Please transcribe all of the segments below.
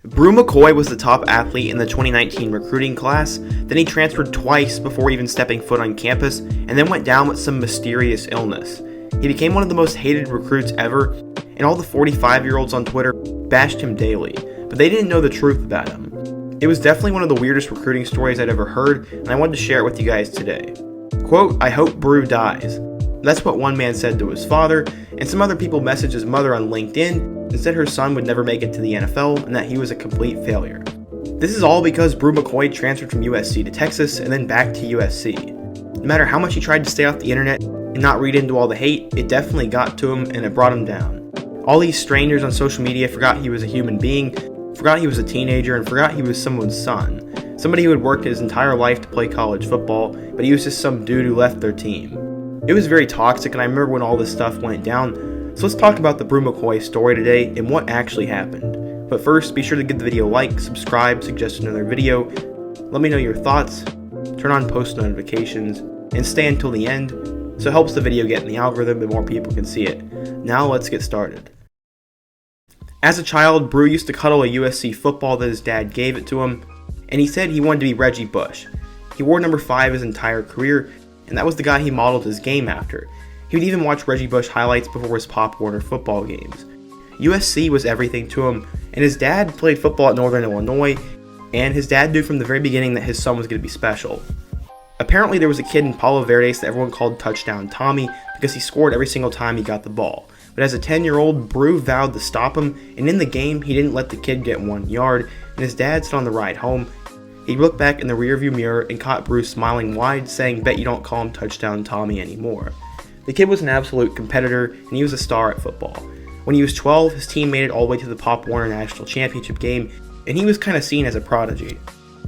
Bru McCoy was the top athlete in the 2019 recruiting class, then he transferred twice before even stepping foot on campus, and then went down with some mysterious illness. He became one of the most hated recruits ever, and all the 45-year-olds on Twitter bashed him daily, but they didn't know the truth about him. It was definitely one of the weirdest recruiting stories I'd ever heard, and I wanted to share it with you guys today. Quote, "I hope Bru dies." That's what one man said to his father, and some other people messaged his mother on LinkedIn and said her son would never make it to the NFL and that he was a complete failure. This is all because Bru McCoy transferred from USC to Texas and then back to USC. No matter how much he tried to stay off the internet and not read into all the hate, it definitely got to him and it brought him down. All these strangers on social media forgot he was a human being, forgot he was a teenager, and forgot he was someone's son. Somebody who had worked his entire life to play college football, but he was just some dude who left their team. It was very toxic, and I remember when all this stuff went down. So let's talk about the Bru McCoy story today and what actually happened. But first, be sure to give the video a like, subscribe, suggest another video, let me know your thoughts, turn on post notifications, and stay until the end so it helps the video get in the algorithm and more people can see it. Now let's get started. As a child, Bru used to cuddle a USC football that his dad gave it to him, and he said he wanted to be Reggie Bush. He wore number 5 his entire career, and that was the guy he modeled his game after. He would even watch Reggie Bush highlights before his Pop Warner football games. USC was everything to him, and his dad played football at Northern Illinois, and his dad knew from the very beginning that his son was going to be special. Apparently there was a kid in Palo Verdes that everyone called Touchdown Tommy because he scored every single time he got the ball. But as a 10-year-old, Bru vowed to stop him, and in the game, he didn't let the kid get 1 yard, and his dad said on the ride home, he looked back in the rearview mirror and caught Bru smiling wide, saying, "Bet you don't call him Touchdown Tommy anymore." The kid was an absolute competitor, and he was a star at football. When he was 12, his team made it all the way to the Pop Warner National Championship game, and he was kind of seen as a prodigy.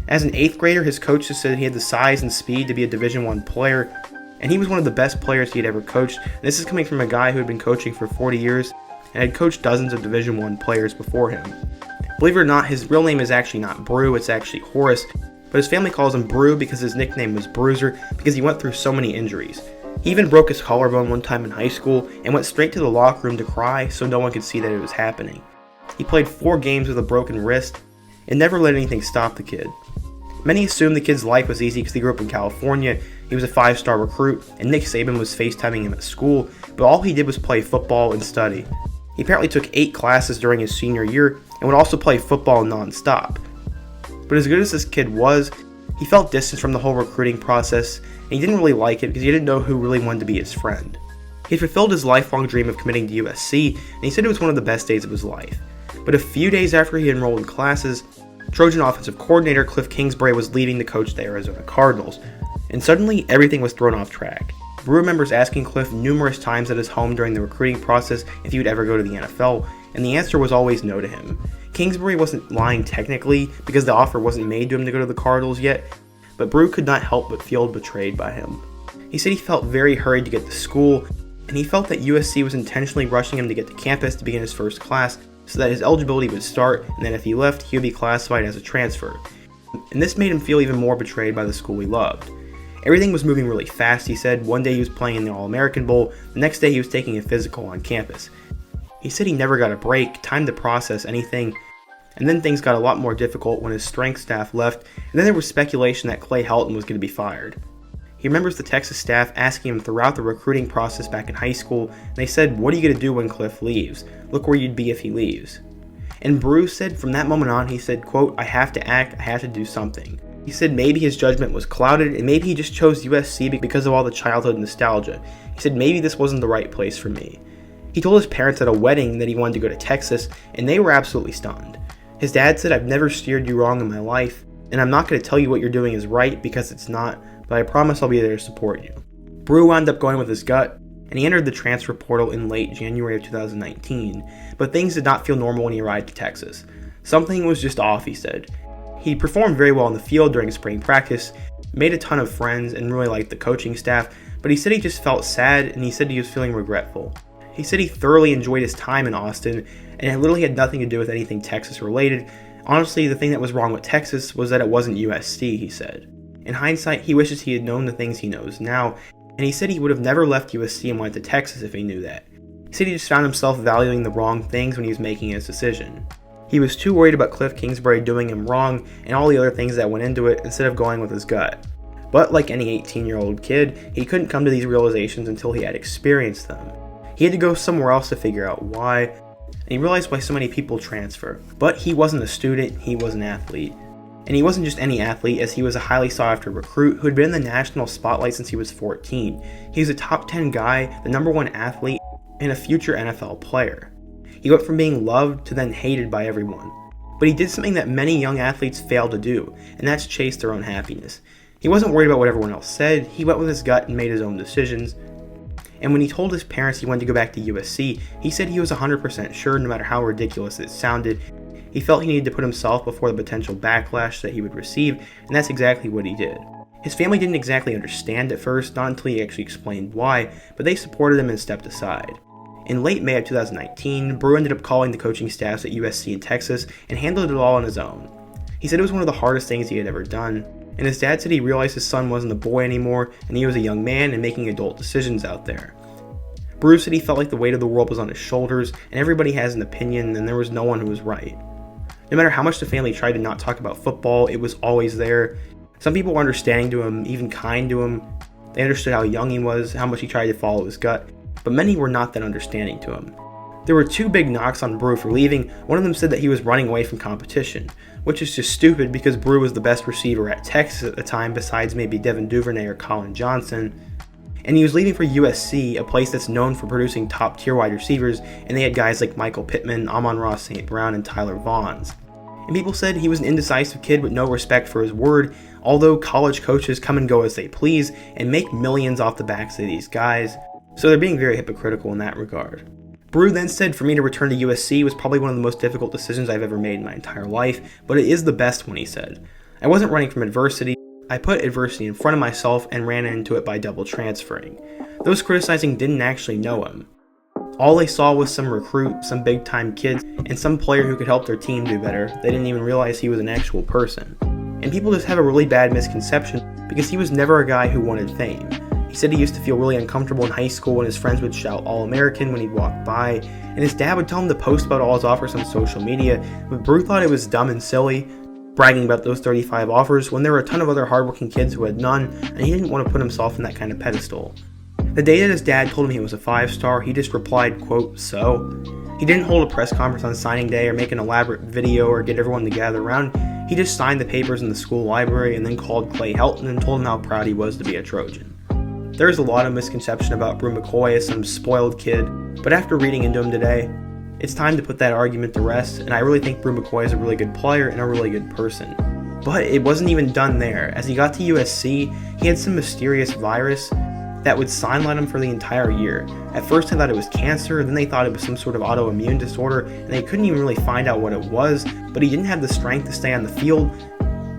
As an 8th grader, his coaches said he had the size and speed to be a Division I player, and he was one of the best players he had ever coached. And this is coming from a guy who had been coaching for 40 years and had coached dozens of Division I players before him. Believe it or not, his real name is actually not Bru, it's actually Horace, but his family calls him Bru because his nickname was Bruiser because he went through so many injuries. He even broke his collarbone one time in high school and went straight to the locker room to cry so no one could see that it was happening. He played 4 games with a broken wrist and never let anything stop the kid. Many assume the kid's life was easy because he grew up in California, he was a 5-star recruit, and Nick Saban was FaceTiming him at school, but all he did was play football and study. He apparently took 8 classes during his senior year and would also play football non-stop. But as good as this kid was, he felt distance from the whole recruiting process, and he didn't really like it because he didn't know who really wanted to be his friend. He had fulfilled his lifelong dream of committing to USC, and he said it was one of the best days of his life. But a few days after he enrolled in classes, Trojan offensive coordinator Cliff Kingsbury was leaving to coach the Arizona Cardinals, and suddenly everything was thrown off track. Bru remembers asking Cliff numerous times at his home during the recruiting process if he would ever go to the NFL, and the answer was always no to him. Kingsbury wasn't lying technically because the offer wasn't made to him to go to the Cardinals yet, but Bru could not help but feel betrayed by him. He said he felt very hurried to get to school, and he felt that USC was intentionally rushing him to get to campus to begin his first class so that his eligibility would start, and then if he left, he would be classified as a transfer. And this made him feel even more betrayed by the school he loved. Everything was moving really fast, he said. One day he was playing in the All-American Bowl, the next day he was taking a physical on campus. He said he never got a break, time to process anything, and then things got a lot more difficult when his strength staff left, and then there was speculation that Clay Helton was going to be fired. He remembers the Texas staff asking him throughout the recruiting process back in high school, and they said, "What are you going to do when Cliff leaves? Look where you'd be if he leaves." And Bru said from that moment on, he said, quote, "I have to act, I have to do something." He said maybe his judgment was clouded, and maybe he just chose USC because of all the childhood nostalgia. He said maybe this wasn't the right place for me. He told his parents at a wedding that he wanted to go to Texas, and they were absolutely stunned. His dad said, "I've never steered you wrong in my life, and I'm not going to tell you what you're doing is right because it's not, but I promise I'll be there to support you." Bru wound up going with his gut, and he entered the transfer portal in late January of 2019, but things did not feel normal when he arrived to Texas. Something was just off, he said. He performed very well in the field during spring practice, made a ton of friends, and really liked the coaching staff, but he said he just felt sad, and he said he was feeling regretful. He said he thoroughly enjoyed his time in Austin, and it literally had nothing to do with anything Texas related. Honestly, the thing that was wrong with Texas was that it wasn't USC, he said. In hindsight, he wishes he had known the things he knows now, and he said he would have never left USC and went to Texas if he knew that. He said he just found himself valuing the wrong things when he was making his decision. He was too worried about Cliff Kingsbury doing him wrong and all the other things that went into it instead of going with his gut. But like any 18-year-old kid, he couldn't come to these realizations until he had experienced them. He had to go somewhere else to figure out why, and he realized why so many people transfer. But he wasn't a student, he was an athlete. And he wasn't just any athlete, as he was a highly sought-after recruit who had been in the national spotlight since he was 14. He was a top 10 guy, the number 1 athlete, and a future NFL player. He went from being loved to then hated by everyone. But he did something that many young athletes fail to do, and that's chase their own happiness. He wasn't worried about what everyone else said, he went with his gut and made his own decisions. And when he told his parents he wanted to go back to USC, he said he was 100% sure, no matter how ridiculous it sounded. He felt he needed to put himself before the potential backlash that he would receive, and that's exactly what he did. His family didn't exactly understand at first, not until he actually explained why, but they supported him and stepped aside. In late May of 2019, Bru ended up calling the coaching staffs at USC in Texas and handled it all on his own. He said it was one of the hardest things he had ever done, and his dad said he realized his son wasn't a boy anymore and he was a young man and making adult decisions out there. Bru said he felt like the weight of the world was on his shoulders and everybody has an opinion and there was no one who was right. No matter how much the family tried to not talk about football, it was always there. Some people were understanding to him, even kind to him. They understood how young he was, how much he tried to follow his gut, but many were not that understanding to him. There were 2 big knocks on Bru for leaving. One of them said that he was running away from competition, which is just stupid because Bru was the best receiver at Texas at the time besides maybe Devin Duvernay or Colin Johnson. And he was leaving for USC, a place that's known for producing top-tier wide receivers, and they had guys like Michael Pittman, Amon-Ra St. Brown, and Tyler Vaughns. And people said he was an indecisive kid with no respect for his word, although college coaches come and go as they please and make millions off the backs of these guys, so they're being very hypocritical in that regard. Bru then said for me to return to USC was probably one of the most difficult decisions I've ever made in my entire life, but it is the best one, he said. I wasn't running from adversity. I put adversity in front of myself and ran into it by double transferring. Those criticizing didn't actually know him. All they saw was some recruit, some big time kids, and some player who could help their team do better. They didn't even realize he was an actual person. And people just have a really bad misconception because he was never a guy who wanted fame. He said he used to feel really uncomfortable in high school when his friends would shout All-American when he'd walk by, and his dad would tell him to post about all his offers on social media, but Bru thought it was dumb and silly, bragging about those 35 offers when there were a ton of other hardworking kids who had none, and he didn't want to put himself in that kind of pedestal. The day that his dad told him he was a 5-star, he just replied, quote, "So?" He didn't hold a press conference on signing day or make an elaborate video or get everyone to gather around. He just signed the papers in the school library and then called Clay Helton and told him how proud he was to be a Trojan. There's a lot of misconception about Bru McCoy as some spoiled kid, but after reading into him today, it's time to put that argument to rest, and I really think Bru McCoy is a really good player and a really good person. But it wasn't even done there. As he got to USC, he had some mysterious virus that would sideline him for the entire year. At first they thought it was cancer, then they thought it was some sort of autoimmune disorder, and they couldn't even really find out what it was, but he didn't have the strength to stay on the field,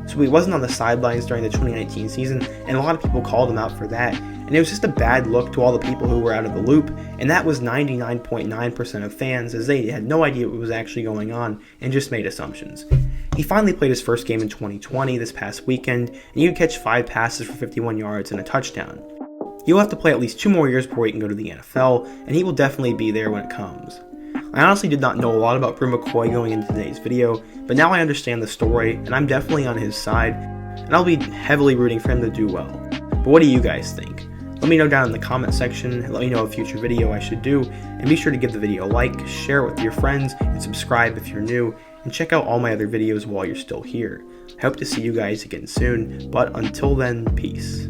so he wasn't on the sidelines during the 2019 season, and a lot of people called him out for that. And it was just a bad look to all the people who were out of the loop, and that was 99.9% of fans, as they had no idea what was actually going on and just made assumptions. He finally played his first game in 2020 this past weekend, and he would catch 5 passes for 51 yards and a touchdown. He'll have to play at least 2 more years before he can go to the NFL, and he will definitely be there when it comes. I honestly did not know a lot about Bru McCoy going into today's video, but now I understand the story, and I'm definitely on his side, and I'll be heavily rooting for him to do well. But what do you guys think? Let me know down in the comment section, let me know a future video I should do, and be sure to give the video a like, share it with your friends, and subscribe if you're new, and check out all my other videos while you're still here. I hope to see you guys again soon, but until then, peace.